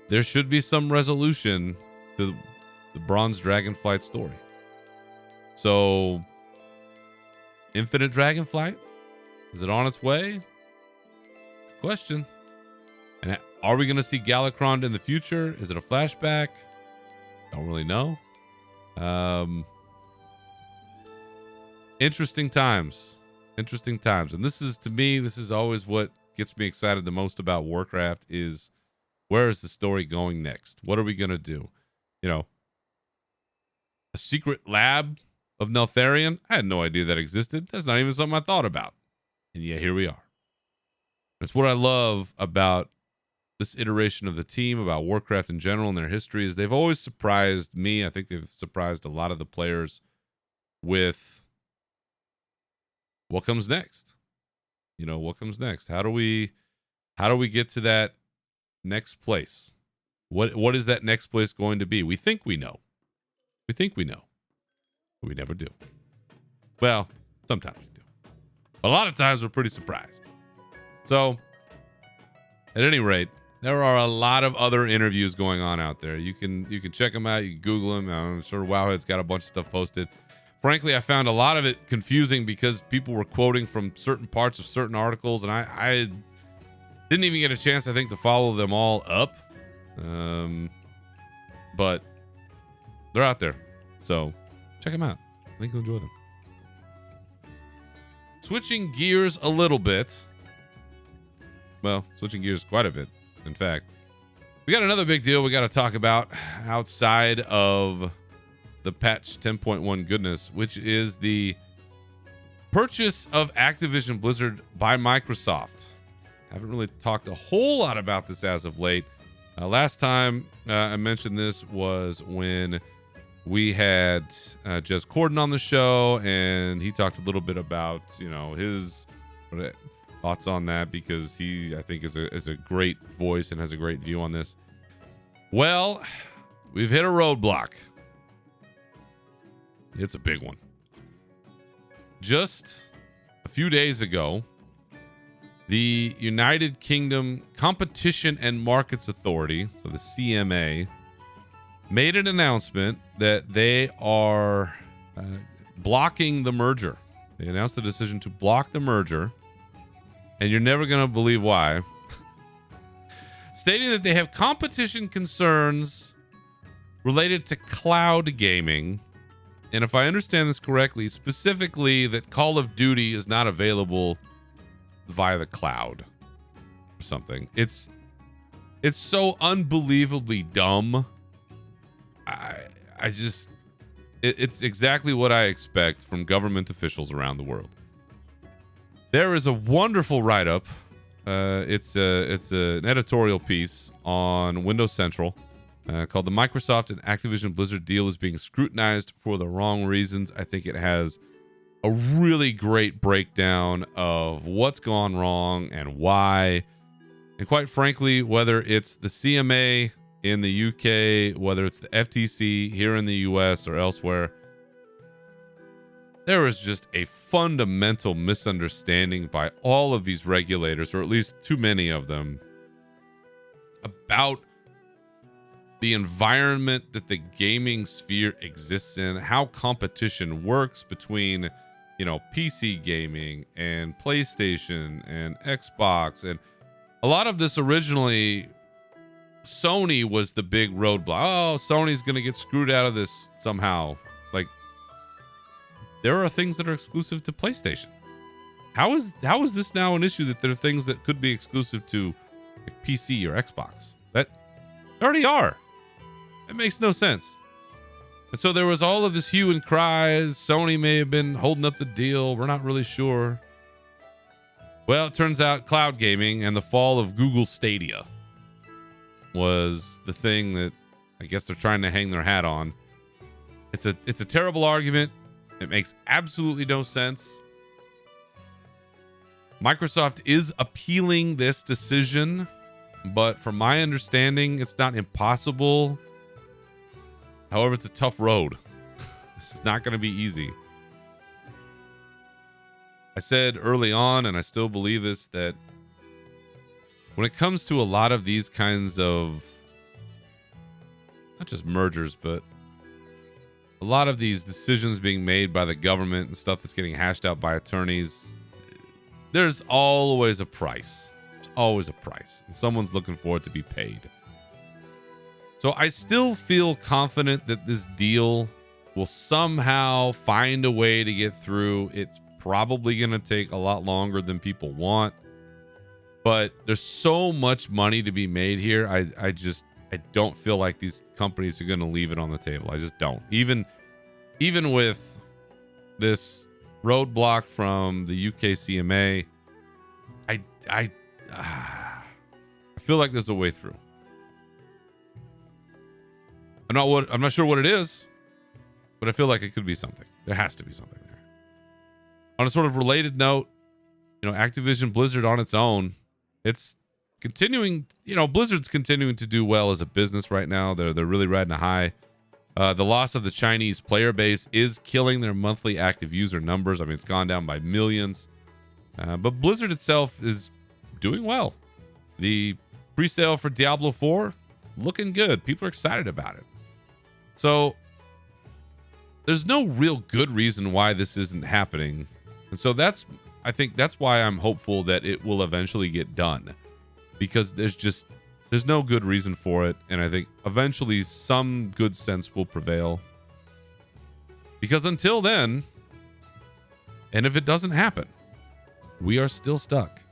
there should be some resolution to the Bronze Dragonflight story. So, Infinite Dragonflight? Is it on its way? Question. And are we going to see Galakron in the future? Is it a flashback? Don't really know. Interesting times. And this is, to me, this is always what gets me excited the most about Warcraft is, where is the story going next? What are we going to do? A secret lab of Neltharion? I had no idea that existed. That's not even something I thought about. And yeah, here we are. That's what I love about this iteration of the team, about Warcraft in general and their history, is they've always surprised me. I think they've surprised a lot of the players with what comes next. What comes next? How do we get to that next place? What is that next place going to be? We think we know. But we never do. Well, sometimes we do. A lot of times we're pretty surprised. So, at any rate, there are a lot of other interviews going on out there. You can check them out. You can Google them. I'm sure Wowhead's got a bunch of stuff posted. Frankly, I found a lot of it confusing because people were quoting from certain parts of certain articles, and I didn't even get a chance, I think, to follow them all up. But they're out there. So check them out. I think you'll enjoy them. Switching gears a little bit. Well, switching gears quite a bit, in fact. We got another big deal we got to talk about outside of the patch 10.1 goodness, which is the purchase of Activision Blizzard by Microsoft. Haven't really talked a whole lot about this as of late. Last time I mentioned this was when we had Jez Corden on the show, and he talked a little bit about his thoughts on that, because he, I think, is a great voice and has a great view on this. Well, we've hit a roadblock. It's a big one. Just a few days ago, the United Kingdom Competition and Markets Authority, so the CMA, made an announcement that they are blocking the merger. They announced the decision to block the merger, and you're never going to believe why, stating that they have competition concerns related to cloud gaming. And if I understand this correctly, specifically that Call of Duty is not available via the cloud or something. It's so unbelievably dumb. It's exactly what I expect from government officials around the world. There is a wonderful write-up. It's an editorial piece on Windows Central called "The Microsoft and Activision Blizzard Deal is Being Scrutinized for the Wrong Reasons." I think it has a really great breakdown of what's gone wrong and why. And quite frankly, whether it's the CMA in the UK, whether it's the FTC here in the US or elsewhere, there is just a fundamental misunderstanding by all of these regulators, or at least too many of them, about the environment that the gaming sphere exists in, how competition works between, PC gaming and PlayStation and Xbox. And a lot of this originally, Sony was the big roadblock. Oh, Sony's going to get screwed out of this somehow. Like, there are things that are exclusive to PlayStation. How is this now an issue that there are things that could be exclusive to like PC or Xbox? That already are. It makes no sense. And so there was all of this hue and cries. Sony may have been holding up the deal. We're not really sure. Well, it turns out cloud gaming and the fall of Google Stadia was the thing that I guess they're trying to hang their hat on. It's a terrible argument. It makes absolutely no sense. Microsoft is appealing this decision, but from my understanding, it's not impossible. However, it's a tough road. This is not going to be easy. I said early on, and I still believe this, that when it comes to a lot of these kinds of, not just mergers, but a lot of these decisions being made by the government and stuff that's getting hashed out by attorneys, there's always a price. There's always a price. And someone's looking for it to be paid. So I still feel confident that this deal will somehow find a way to get through. It's probably going to take a lot longer than people want. But there's so much money to be made here. I don't feel like these companies are going to leave it on the table. I just don't. Even with this roadblock from the UK CMA, I feel like there's a way through. I'm not sure what it is, but I feel like it could be something. There has to be something there. On a sort of related note, Activision Blizzard on its own, it's continuing, Blizzard's continuing to do well as a business right now. They're really riding a high. The loss of the Chinese player base is killing their monthly active user numbers. I mean, it's gone down by millions. But Blizzard itself is doing well. The pre-sale for Diablo 4 looking good. People are excited about it. So there's no real good reason why this isn't happening. And so I think that's why I'm hopeful that it will eventually get done, because there's no good reason for it. And I think eventually some good sense will prevail, because until then, and if it doesn't happen, we are still stuck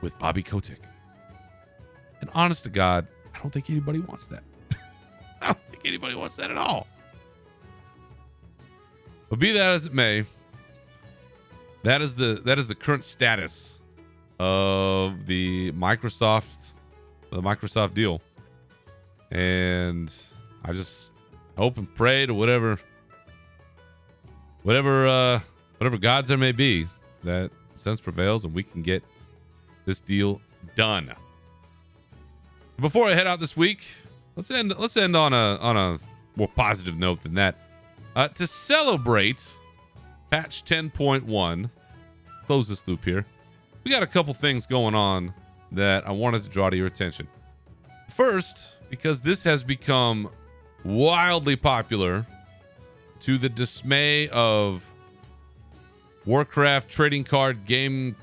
with Bobby Kotick. And honest to God, I don't think anybody wants that. I don't think anybody wants that at all. But be that as it may, that is the current status of the Microsoft deal. And I just hope and pray to whatever gods there may be, that sense prevails and we can get this deal done. Before I head out this week, let's end on a more positive note than that. To celebrate patch 10.1, close this loop here, we got a couple things going on that I wanted to draw to your attention. First, because this has become wildly popular to the dismay of Warcraft trading card game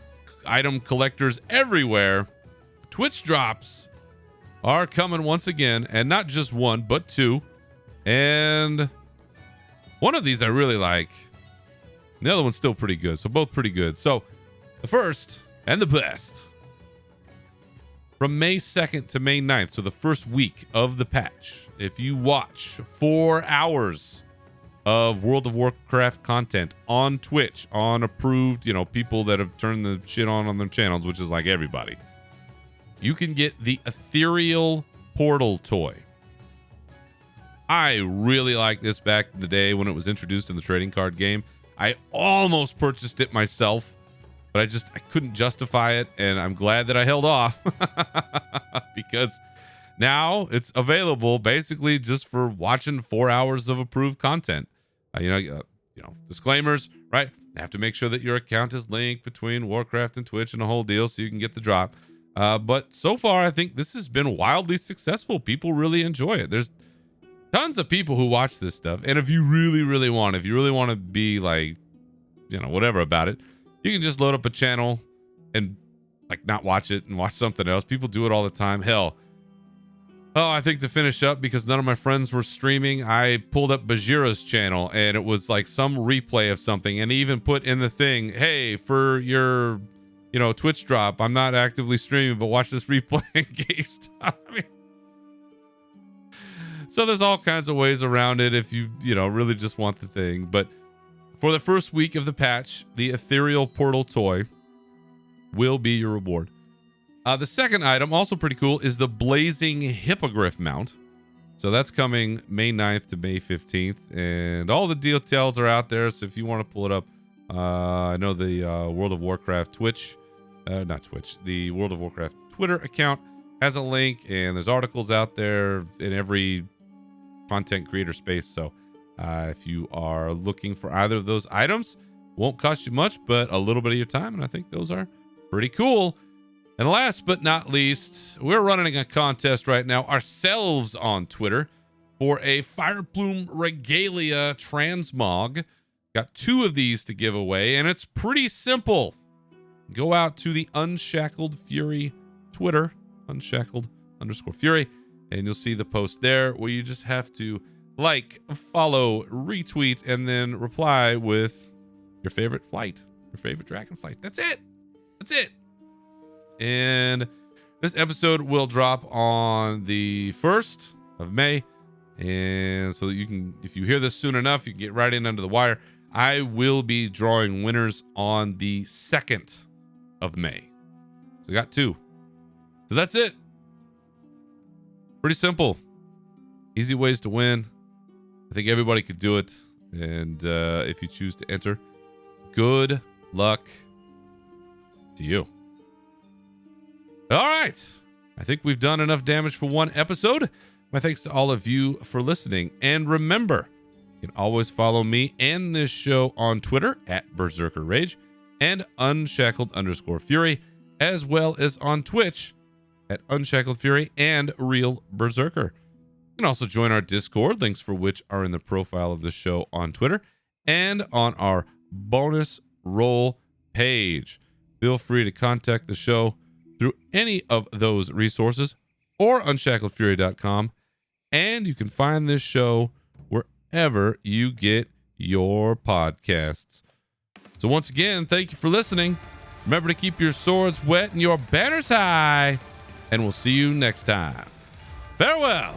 item collectors everywhere, Twitch drops are coming once again, and not just one, but two. And one of these I really like. The other one's still pretty good, so both pretty good. So the first and the best, from May 2nd to May 9th, so the first week of the patch, if you watch 4 hours of World of Warcraft content on Twitch, on approved, people that have turned the shit on their channels, which is like everybody, you can get the Ethereal Portal toy. I really liked this back in the day when it was introduced in the trading card game. I almost purchased it myself, but I couldn't justify it, and I'm glad that I held off because now it's available basically just for watching 4 hours of approved content. Disclaimers, right? You have to make sure that your account is linked between Warcraft and Twitch and the whole deal so you can get the drop. But so far, I think this has been wildly successful. People really enjoy it. There's tons of people who watch this stuff. And if you really want to be like, whatever about it, you can just load up a channel and like not watch it and watch something else. People do it all the time. Hell, I think to finish up, because none of my friends were streaming, I pulled up Bajira's channel and it was like some replay of something, and he even put in the thing, hey, for your Twitch drop, I'm not actively streaming, but watch this replay in GameStop. So there's all kinds of ways around it if you really just want the thing. But for the first week of the patch, the ethereal portal toy will be your reward. The second item, also pretty cool, is the blazing hippogriff mount. So that's coming May 9th to May 15th, and all the details are out there. So if you want to pull it up, I know the World of Warcraft the World of Warcraft Twitter account has a link, and there's articles out there in every content creator space. So if you are looking for either of those items, won't cost you much, but a little bit of your time, and I think those are pretty cool. And last but not least, we're running a contest right now ourselves on Twitter for a Fireplume Regalia Transmog. Got 2 of these to give away, and it's pretty simple. Go out to the Unshackled Fury Twitter, Unshackled_Fury, and you'll see the post there where you just have to like, follow, retweet, and then reply with your favorite flight, your favorite dragon flight. That's it. And this episode will drop on the 1st of May. And so that you can, if you hear this soon enough, you can get right in under the wire. I will be drawing winners on the 2nd of May. So I got 2. So that's it. Pretty simple. Easy ways to win. I think everybody could do it. And if you choose to enter, good luck to you. All right. I think we've done enough damage for one episode. My thanks to all of you for listening. And remember, you can always follow me and this show on Twitter at Berserker Rage and Unshackled_Fury, as well as on Twitch at Unshackled Fury and Real Berserker. You can also join our Discord, links for which are in the profile of the show on Twitter and on our bonus roll page. Feel free to contact the show through any of those resources or unshackledfury.com, and you can find this show wherever you get your podcasts. So once again, thank you for listening. Remember to keep your swords wet and your banners high, and we'll see you next time. Farewell.